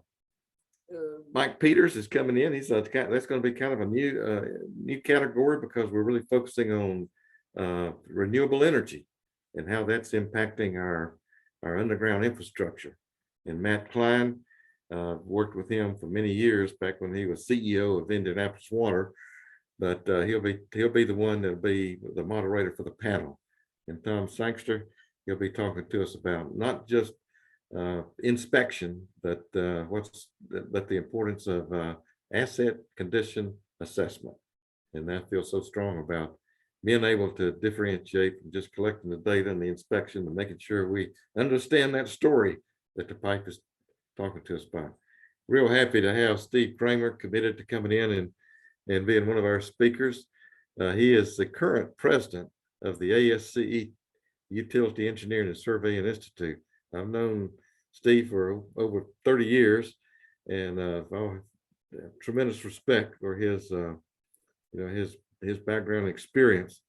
Mike Peters is coming in. He's that's going to be kind of a new category, because we're really focusing on renewable energy and how that's impacting our underground infrastructure. And Matt Klein, worked with him for many years back when he was CEO of Indianapolis Water, but he'll be the one that'll be the moderator for the panel. And Tom Sangster, he'll be talking to us about not just inspection, but the importance of asset condition assessment. And I feel so strong about being able to differentiate from just collecting the data and the inspection, and making sure we understand that story that the pipe is talking to us about. Real happy to have Steve Kramer committed to coming in and being one of our speakers. He is the current president of the ASCE Utility Engineering and Surveying Institute. I've known Steve for over 30 years, and tremendous respect for his his background experience.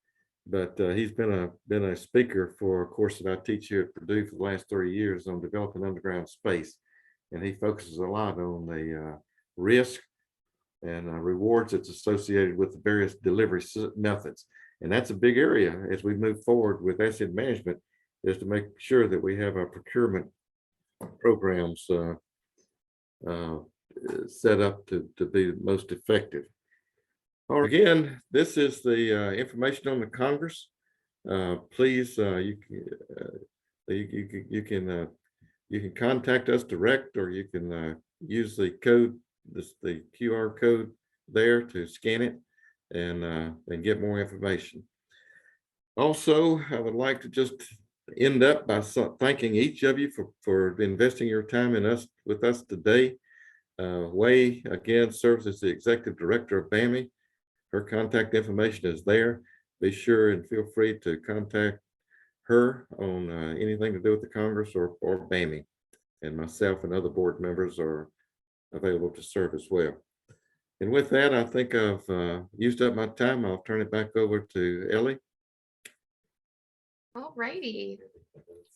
But he's been a speaker for a course that I teach here at Purdue for the last 30 years on developing underground space, and he focuses a lot on the risk and rewards that's associated with the various delivery methods. And that's a big area as we move forward with asset management, is to make sure that we have our procurement programs set up to be most effective. All right, again, this is the information on the Congress. Please, you can contact us direct, or you can use the code, the QR code there to scan it and get more information. Also, I would like to just end up by thanking each of you for investing your time in us with us today. Way, again, serves as the Executive Director of Bami. Her contact information is there. Be sure and feel free to contact her on anything to do with the Congress or Bami. And myself and other board members are available to serve as well. And with that, I think I've used up my time. I'll turn it back over to Ellie. All righty.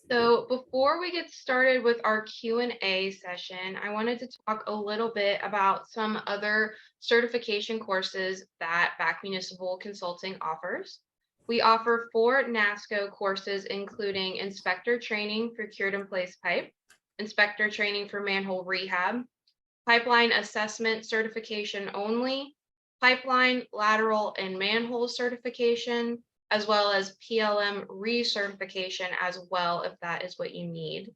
So before we get started with our Q&A session, I wanted to talk a little bit about some other certification courses that BAC Municipal Consulting offers. We offer 4 NASCO courses, including inspector training for cured in place pipe, inspector training for manhole rehab, pipeline assessment certification only, pipeline, lateral, and manhole certification, as well as PLM recertification as well, if that is what you need.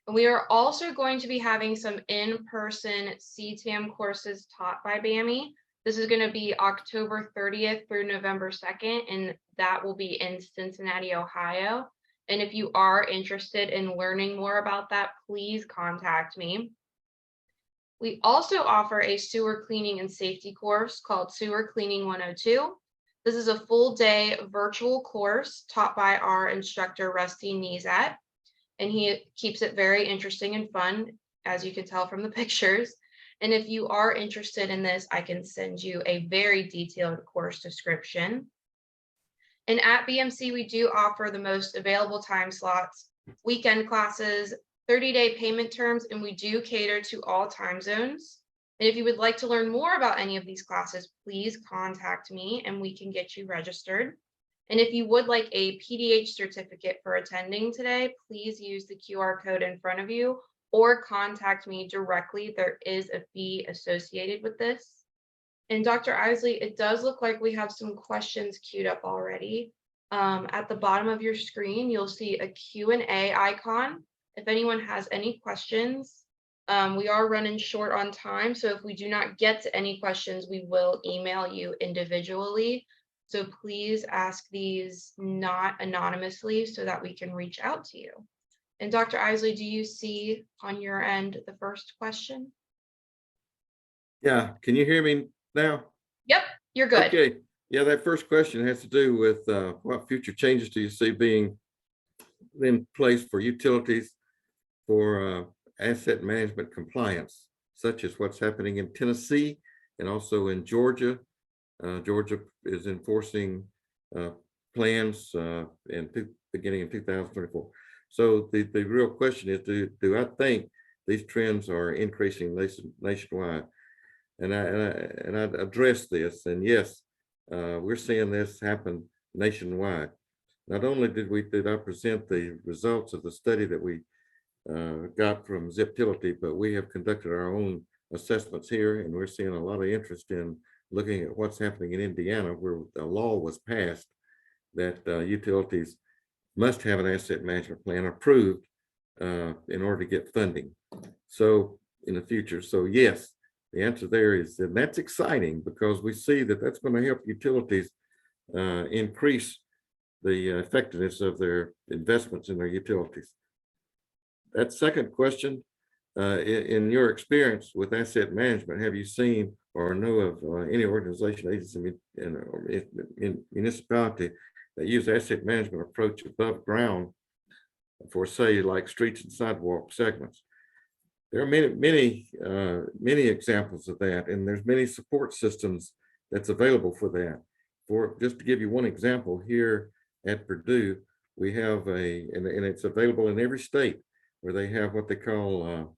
And we are also going to be having some in-person CTAM courses taught by Bami. This is going to be October 30th through November 2nd, and that will be in Cincinnati, Ohio. And if you are interested in learning more about that, please contact me. We also offer a sewer cleaning and safety course called Sewer Cleaning 102. This is a full day virtual course taught by our instructor, Rusty Nizat, and he keeps it very interesting and fun, as you can tell from the pictures. And if you are interested in this, I can send you a very detailed course description. And at BMC, we do offer the most available time slots, weekend classes, 30-day payment terms, and we do cater to all time zones. And if you would like to learn more about any of these classes, please contact me and we can get you registered. And if you would like a PDH certificate for attending today, please use the QR code in front of you or contact me directly. There is a fee associated with this. And Dr. Isley, it does look like we have some questions queued up already. At the bottom of your screen, you'll see a Q&A icon. If anyone has any questions, we are running short on time. So if we do not get to any questions, we will email you individually. So please ask these not anonymously so that we can reach out to you. And Dr. Isley, do you see on your end the first question? Yeah, can you hear me now? Yep, you're good. Okay, yeah, that first question has to do with what future changes do you see being in place for utilities for asset management compliance, such as what's happening in Tennessee and also in Georgia. Georgia is enforcing plans beginning in 2024. So the real question is, do I think these trends are increasing nationwide? And I address this, and yes, we're seeing this happen nationwide. Not only did I present the results of the study that we got from Ziptility, but we have conducted our own assessments here, and we're seeing a lot of interest in looking at what's happening in Indiana, where the law was passed that utilities must have an asset management plan approved in order to get funding. So in the future, so yes, the answer there is, and that's exciting because we see that that's going to help utilities increase the effectiveness of their investments in their utilities. That second question, in your experience with asset management, have you seen or know of any organization, agency, in municipality that use asset management approach above ground for, say, like streets and sidewalk segments? There are many examples of that, and there's many support systems that's available for that. For just to give you one example, here at Purdue, we have and it's available in every state, where they have what they call,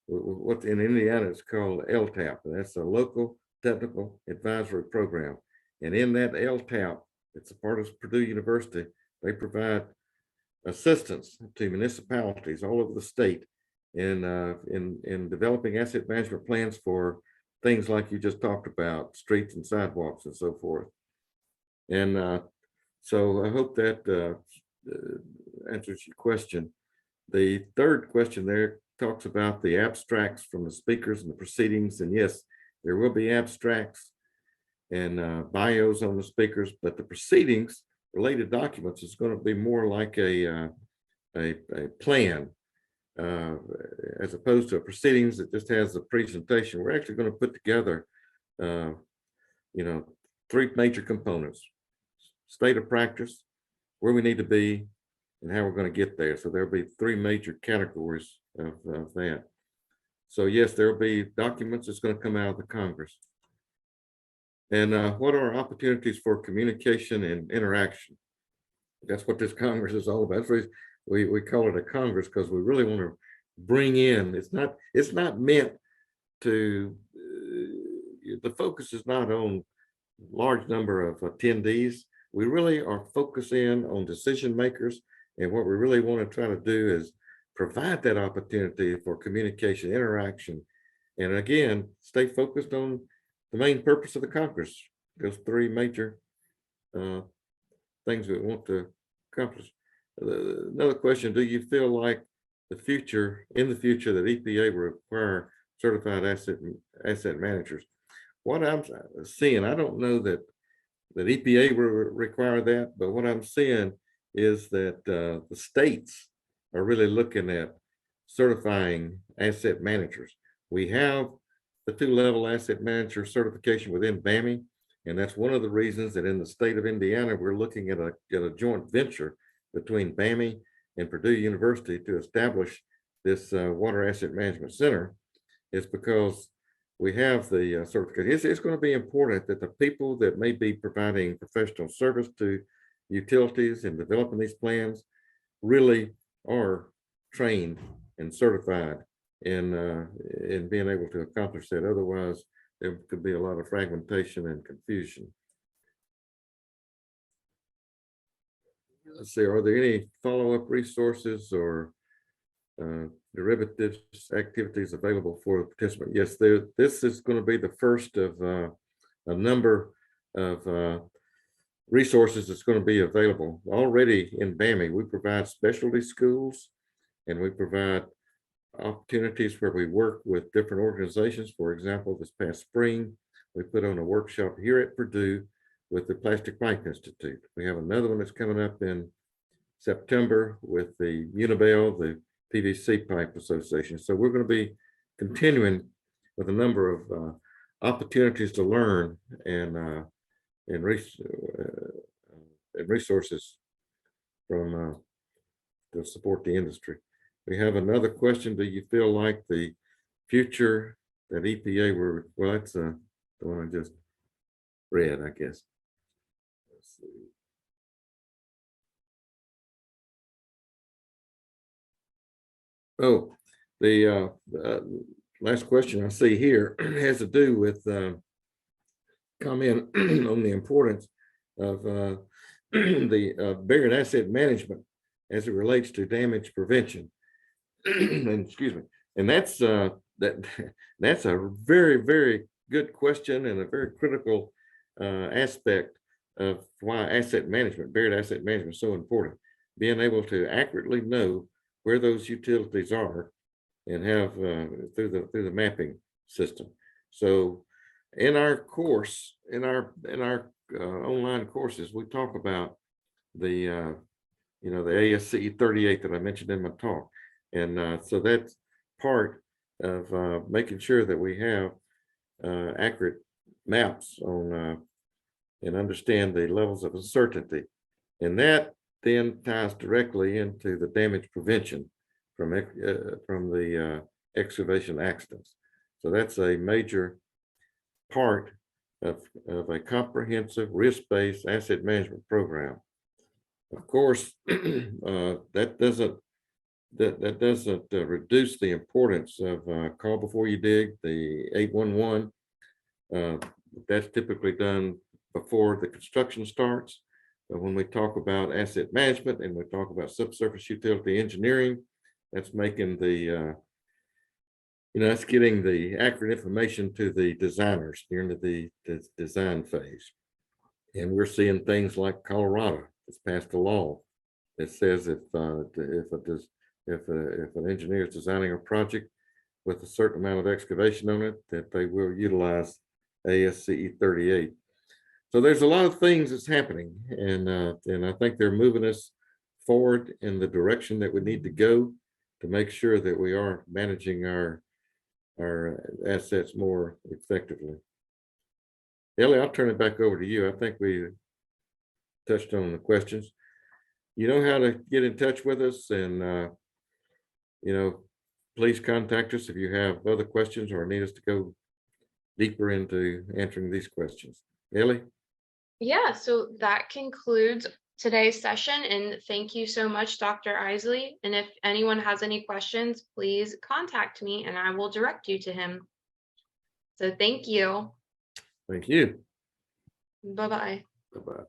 what in Indiana it's called LTAP. That's a local technical advisory program. And in that LTAP, it's a part of Purdue University, they provide assistance to municipalities all over the state in developing asset management plans for things like you just talked about, streets and sidewalks and so forth. And so I hope that answers your question. The third question there talks about the abstracts from the speakers and the proceedings. And yes, there will be abstracts and bios on the speakers, but the proceedings, related documents, is going to be more like a a plan, as opposed to a proceedings that just has a presentation. We're actually going to put together, three major components: state of practice, where we need to be, and how we're going to get there. So there'll be three major categories of that. So yes, there'll be documents that's going to come out of the Congress. And what are opportunities for communication and interaction? That's what this Congress is all about. We call it a Congress because we really want to bring in. It's not meant to. The focus is not on large number of attendees. We really are focusing on decision makers, and what we really want to try to do is provide that opportunity for communication, interaction, and again, stay focused on the main purpose of the Congress. Those three major things we want to accomplish. Another question: do you feel like in the future that EPA will require certified asset managers? What I'm seeing, I don't know that EPA will require that, but what I'm seeing is that the states are really looking at certifying asset managers. We have the 2-level asset manager certification within Bami, and that's one of the reasons that in the state of Indiana, we're looking at a joint venture between Bami and Purdue University to establish this water asset management center. Is because we have the certification. It's going to be important that the people that may be providing professional service to utilities and developing these plans really are trained and certified in being able to accomplish that. Otherwise, there could be a lot of fragmentation and confusion. Let's see, are there any follow-up resources or derivatives activities available for the participant? Yes, this is going to be the first of a number of resources that's going to be available. Already in Bami, we provide specialty schools, and we provide opportunities where we work with different organizations. For example, this past spring, we put on a workshop here at Purdue with the Plastic Pipe Institute. We have another one that's coming up in September with the Unibel, the PVC Pipe Association. So we're going to be continuing with a number of opportunities to learn and resources from to support the industry. We have another question. Do you feel like the future that EPA were, well, that's the one I just read, I guess. Let's see. Oh, the last question I see here has to do with comment on the importance of the buried asset management as it relates to damage prevention. And excuse me, and that's that's a very, very good question and a very critical aspect of why asset management, buried asset management, is so important. Being able to accurately know where those utilities are and have through the mapping system. So in our course, in our online courses, we talk about the the ASCE 38 that I mentioned in my talk. And so that's part of making sure that we have accurate maps on and understand the levels of uncertainty. And that then ties directly into the damage prevention from the excavation accidents. So that's a major part of a comprehensive risk-based asset management program. Of course, that doesn't reduce the importance of call before you dig, the 811. That's typically done before the construction starts. But when we talk about asset management and we talk about subsurface utility engineering, that's making the that's getting the accurate information to the designers during the design phase. And we're seeing things like Colorado has passed a law that says if an engineer is designing a project with a certain amount of excavation on it, that they will utilize ASCE 38. So there's a lot of things that's happening, and I think they're moving us forward in the direction that we need to go to make sure that we are managing our assets more effectively. Ellie, I'll turn it back over to you. I think we touched on the questions. You know how to get in touch with us, and please contact us if you have other questions or need us to go deeper into answering these questions. Ellie? Yeah, so that concludes today's session, and thank you so much, Dr. Isley. And if anyone has any questions, please contact me and I will direct you to him. So thank you. Thank you. Bye-bye. Bye-bye.